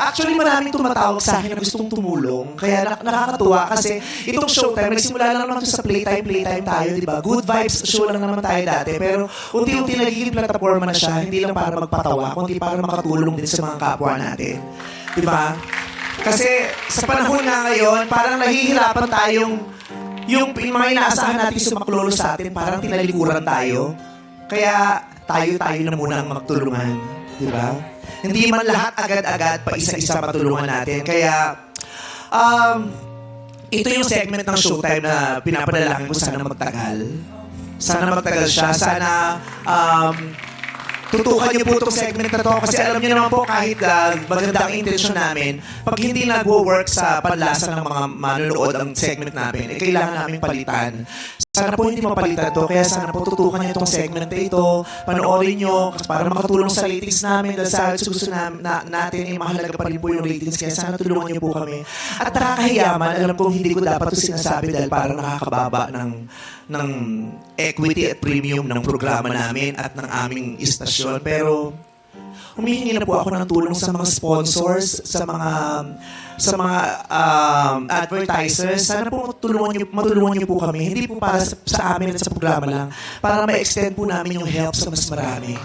Actually, maraming tumatawag sa akin na gustong tumulong. Kaya nakakatuwa kasi itong Showtime, nagsimula lang naman ito sa playtime tayo, di ba? Good vibes show lang naman tayo dati. Pero unti-unti nagiging plataforma na siya, hindi lang para magpatawa, kundi para makatulong din sa mga kapwa natin. Di ba? Kasi sa panahon nga ngayon, parang nahihirapan tayong yung mga inaasahan natin sumaklolo sa atin, parang tinalikuran tayo. Kaya tayo na muna ang magtulungan. Di ba? Hindi man lahat agad-agad pa isa-isa matulungan natin. Kaya, ito yung segment ng Showtime na pinapadalangin ko sana magtagal. Sana magtagal siya. Sana, tutukan niyo po itong segment na to kasi alam niyo naman po kahit maganda ang intensyon namin, pag hindi nag-work sa panlasa ng mga manonood ang segment namin, kailangan namin palitan. Sana po hindi mapalitan to, kaya sana po tutukan niyo itong segment na ito, panoorin niyo para makatulong sa ratings namin dahil sa gusto natin ay mahalaga pa rin po yung ratings, kaya sana tulungan niyo po kami. At nakakahiyaman, alam kong hindi ko dapat ito sinasabi dahil parang nakakababa ng equity at premium ng programa namin at ng aming istasyon, pero humihingi na po ako ng tulong sa mga sponsors, sa mga advertisers. Sana po matulungan niyo po kami. Hindi po para sa amin at sa programa lang. Para ma-extend po namin yung help sa mas marami.